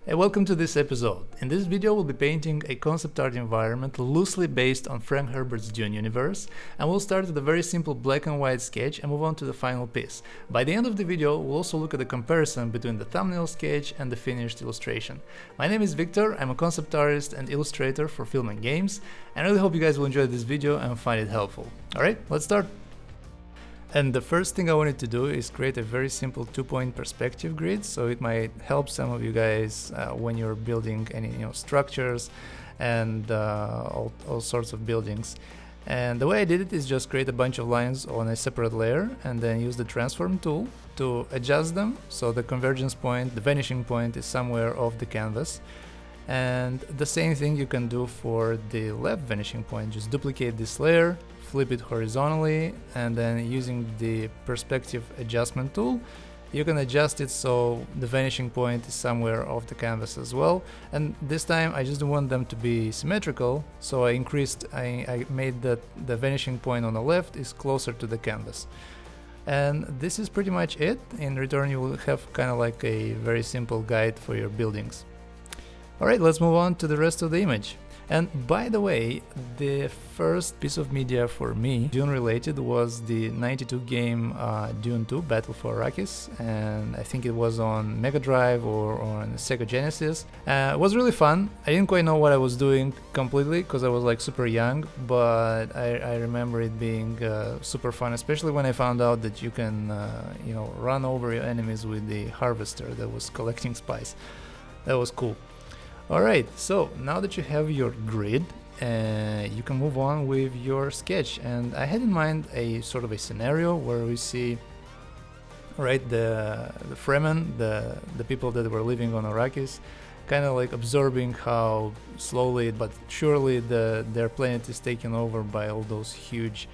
Hey, welcome to this episode. In this video we'll be painting a concept art environment loosely based on Frank Herbert's DUNE universe, and we'll start with a very simple black and white sketch and move on to the final piece. By the end of the video we'll also look at the comparison between the thumbnail sketch and the finished illustration. My name is Victor, I'm a concept artist and illustrator for film and games, and I really hope you guys will enjoy this video and find it helpful. Alright, let's start! And the first thing I wanted to do is create a very simple two-point perspective grid, so it might help some of you guys when you're building any structures and all sorts of buildings. And the way I did it is just create a bunch of lines on a separate layer and then use the transform tool to adjust them so the convergence point, the vanishing point, is somewhere off the canvas. And the same thing you can do for the left vanishing point. Just duplicate this layer, flip it horizontally, and then using the perspective adjustment tool you can adjust it so the vanishing point is somewhere off the canvas as well. And this time I just want them to be symmetrical, so I made that the vanishing point on the left is closer to the canvas. And this is pretty much it. In return you will have kind of like a very simple guide for your buildings. Alright, let's move on to the rest of the image. And by the way, the first piece of media for me, Dune related, was the 92 game Dune 2 Battle for Arrakis, and I think it was on Mega Drive or on Sega Genesis. It was really fun. I didn't quite know what I was doing completely because I was like super young, but I remember it being super fun, especially when I found out that you can run over your enemies with the harvester that was collecting spice. That was cool. Alright, so now that you have your grid, you can move on with your sketch. And I had in mind a sort of a scenario where we see the Fremen, the people that were living on Arrakis, kind of like absorbing how slowly but surely their planet is taken over by all those huge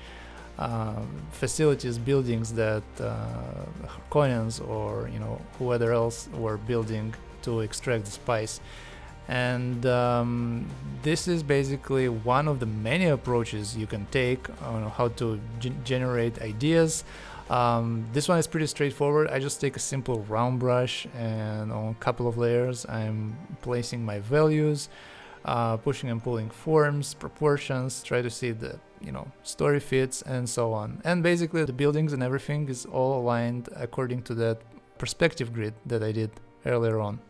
facilities, buildings that Harkonnens or whoever else were building to extract the spice. And this is basically one of the many approaches you can take on how to generate ideas. This one is pretty straightforward. I just take a simple round brush and on a couple of layers I'm placing my values, pushing and pulling forms, proportions, try to see the story fits and so on. And basically the buildings and everything is all aligned according to that perspective grid that I did earlier on.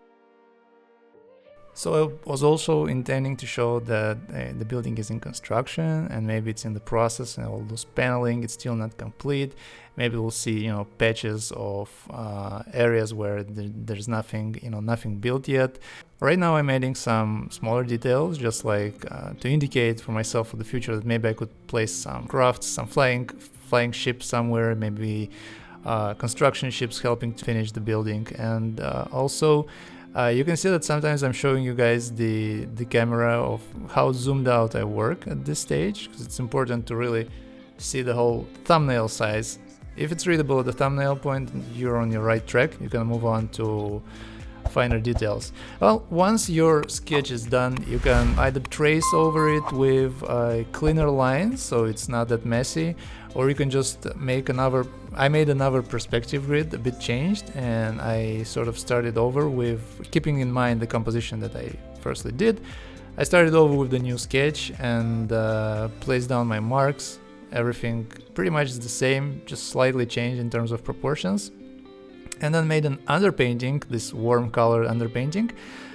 So I was also intending to show that the building is in construction and maybe it's in the process and all those paneling, it's still not complete. Maybe we'll see, patches of areas where there's nothing, nothing built yet. Right now I'm adding some smaller details, just like to indicate for myself for the future that maybe I could place some crafts, some flying ships somewhere, maybe construction ships helping to finish the building. And also you can see that sometimes I'm showing you guys the camera of how zoomed out I work at this stage, because it's important to really see the whole thumbnail size. If it's readable at the thumbnail point, you're on your right track. You can move on to finer details. Well, once your sketch is done, you can either trace over it with cleaner lines so it's not that messy, or you can just make another. I made another perspective grid, a bit changed, and I sort of started over with keeping in mind the composition that I firstly did. I started over with the new sketch and placed down my marks. Everything pretty much is the same, just slightly changed in terms of proportions. And then made an underpainting, this warm color underpainting,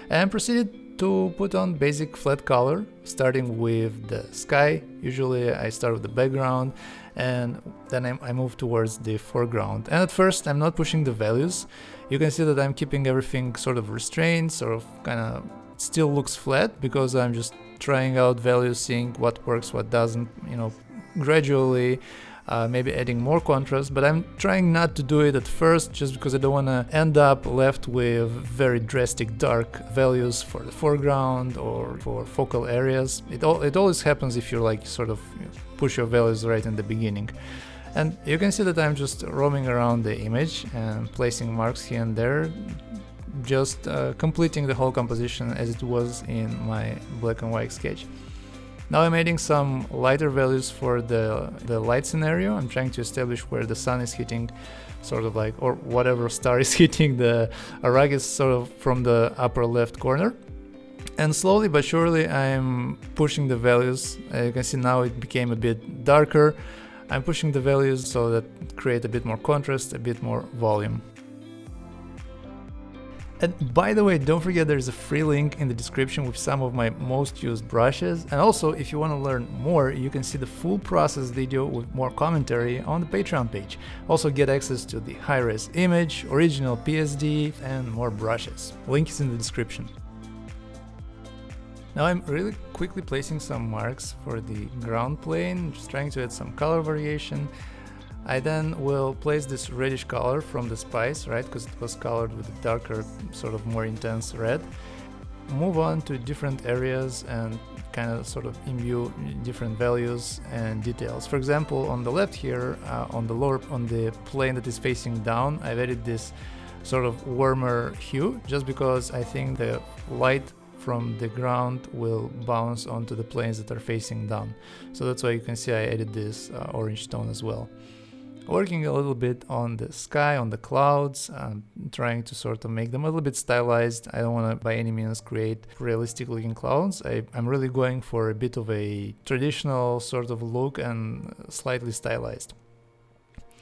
and proceeded to put on basic flat color, starting with the sky. Usually I start with the background and then I move towards the foreground. And at first I'm not pushing the values. You can see that I'm keeping everything sort of restrained, sort of kind of still looks flat, because I'm just trying out values, seeing what works, what doesn't, gradually maybe adding more contrast, but I'm trying not to do it at first just because I don't want to end up left with very drastic dark values for the foreground or for focal areas. It always happens if you sort of push your values right in the beginning. And you can see that I'm just roaming around the image and placing marks here and there, just completing the whole composition as it was in my black and white sketch. Now I'm adding some lighter values for the light scenario. I'm trying to establish where the sun is hitting, sort of like, or whatever star is hitting the Arrakis, sort of from the upper left corner. And slowly but surely I'm pushing the values. You can see now it became a bit darker. I'm pushing the values so that create a bit more contrast, a bit more volume. And by the way, don't forget there's a free link in the description with some of my most used brushes. And also, if you want to learn more, you can see the full process video with more commentary on the Patreon page. Also get access to the high-res image, original PSD, and more brushes. Link is in the description. Now I'm really quickly placing some marks for the ground plane, just trying to add some color variation. I then will place this reddish color from the spice, right, because it was colored with a darker, sort of more intense red. Move on to different areas and kind of sort of imbue different values and details. For example, on the left here, on the plane that is facing down, I've added this sort of warmer hue, just because I think the light from the ground will bounce onto the planes that are facing down. So that's why you can see I added this orange tone as well. Working a little bit on the sky, on the clouds, trying to sort of make them a little bit stylized. I don't want to by any means create realistic looking clouds. I'm really going for a bit of a traditional sort of look and slightly stylized.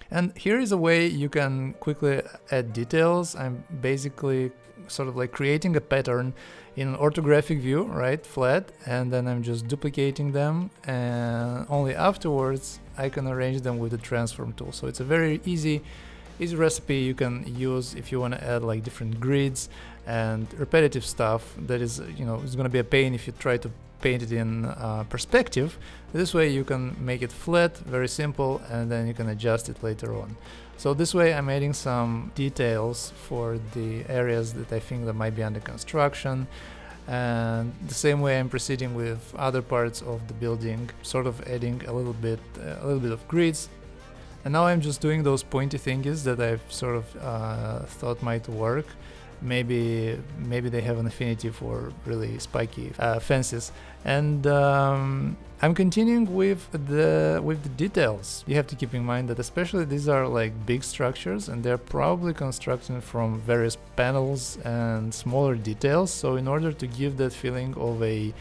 And here is a way you can quickly add details. I'm basically sort of like creating a pattern in an orthographic view, right, flat, and then I'm just duplicating them, and only afterwards I can arrange them with the transform tool. So it's a very easy recipe you can use if you want to add like different grids and repetitive stuff that is, you know, it's going to be a pain if you try to paint it in perspective. This way you can make it flat, very simple, and then you can adjust it later on. So this way I'm adding some details for the areas that I think that might be under construction, and the same way I'm proceeding with other parts of the building, sort of adding a little bit of grids. And now I'm just doing those pointy thingies that I've sort of thought might work. Maybe they have an affinity for really spiky fences, and I'm continuing with the details. You have to keep in mind that especially these are like big structures, and they're probably constructed from various panels and smaller details. So in order to give that feeling of a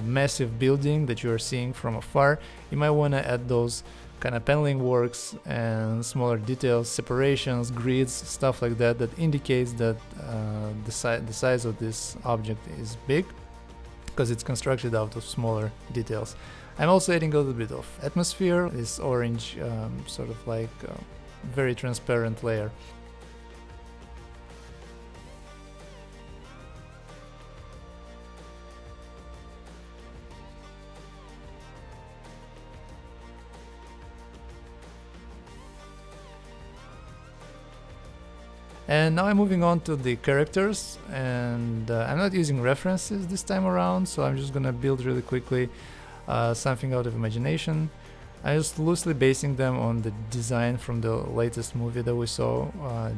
massive building that you are seeing from afar, you might want to add those kind of paneling works and smaller details, separations, grids, stuff like that, that indicates that the size of this object is big, because it's constructed out of smaller details. I'm also adding a little bit of atmosphere, this orange sort of like very transparent layer. And now I'm moving on to the characters, and I'm not using references this time around, so I'm just gonna build really quickly something out of imagination. I'm just loosely basing them on the design from the latest movie that we saw,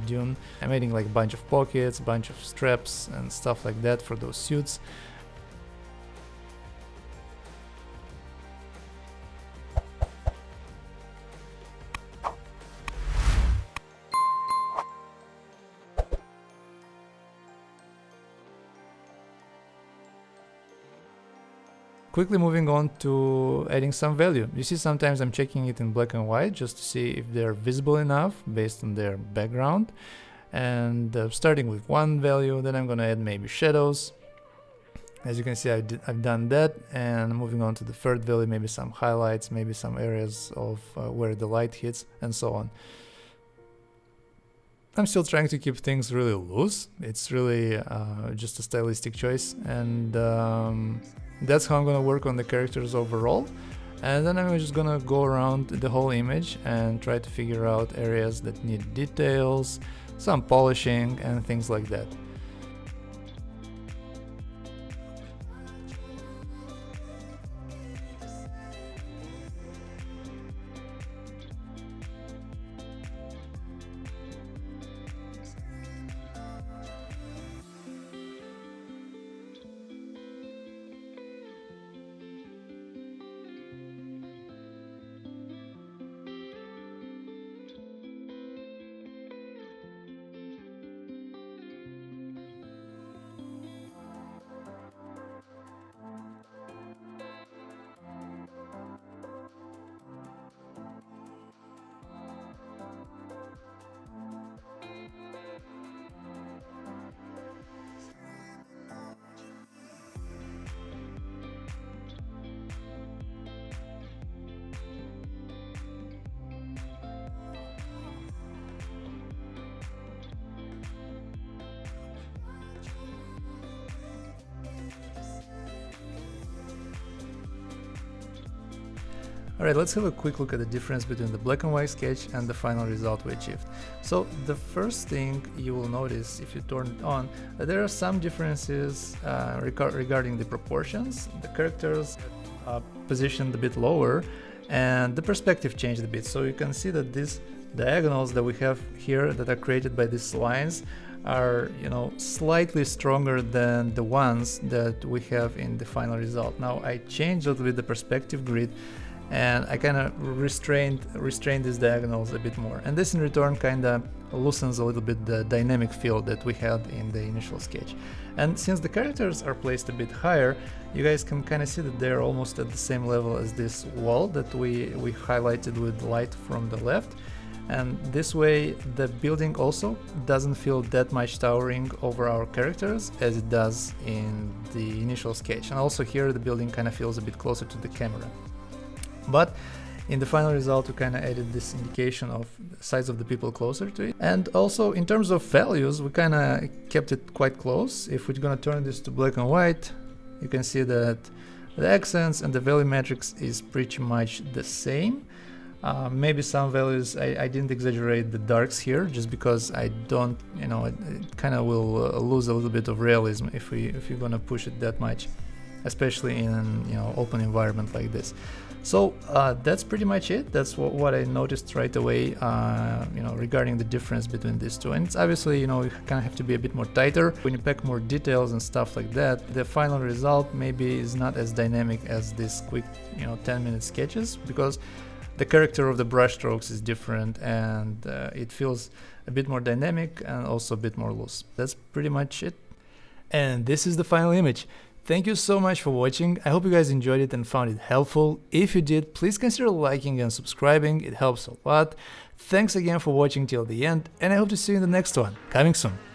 Dune. I'm adding like a bunch of pockets, a bunch of straps and stuff like that for those suits. Quickly moving on to adding some value. You see, sometimes I'm checking it in black and white just to see if they're visible enough based on their background. And starting with one value, then I'm going to add maybe shadows. As you can see, I've done that, and moving on to the third value, maybe some highlights, maybe some areas of where the light hits, and so on. I'm still trying to keep things really loose. It's really just a stylistic choice, and that's how I'm gonna work on the characters overall. And then I'm just gonna go around the whole image and try to figure out areas that need details, some polishing, and things like that. Alright, let's have a quick look at the difference between the black and white sketch and the final result we achieved. So the first thing you will notice if you turn it on, that there are some differences regarding the proportions. The characters are positioned a bit lower and the perspective changed a bit. So you can see that these diagonals that we have here that are created by these lines are, you know, slightly stronger than the ones that we have in the final result. Now I changed a little bit the perspective grid and I kind of restrained these diagonals a bit more, and this in return kind of loosens a little bit the dynamic feel that we had in the initial sketch. And since the characters are placed a bit higher, you guys can kind of see that they're almost at the same level as this wall that we highlighted with light from the left, and this way the building also doesn't feel that much towering over our characters as it does in the initial sketch. And also here the building kind of feels a bit closer to the camera. But in the final result we kind of added this indication of the size of the people closer to it. And also in terms of values we kind of kept it quite close. If we're gonna turn this to black and white, you can see that the accents and the value matrix is pretty much the same. Maybe some values I didn't exaggerate the darks here just because I don't, you know, it kind of will lose a little bit of realism if you're gonna push it that much, especially in an, you know, open environment like this. So that's pretty much it. That's what I noticed right away, you know, regarding the difference between these two. And it's obviously, you know, you kind of have to be a bit more tighter when you pack more details and stuff like that. The final result maybe is not as dynamic as these quick, you know, 10-minute sketches, because the character of the brush strokes is different and it feels a bit more dynamic and also a bit more loose. That's pretty much it. And this is the final image. Thank you so much for watching. I hope you guys enjoyed it and found it helpful. If you did, please consider liking and subscribing. It helps a lot. Thanks again for watching till the end, and I hope to see you in the next one, coming soon.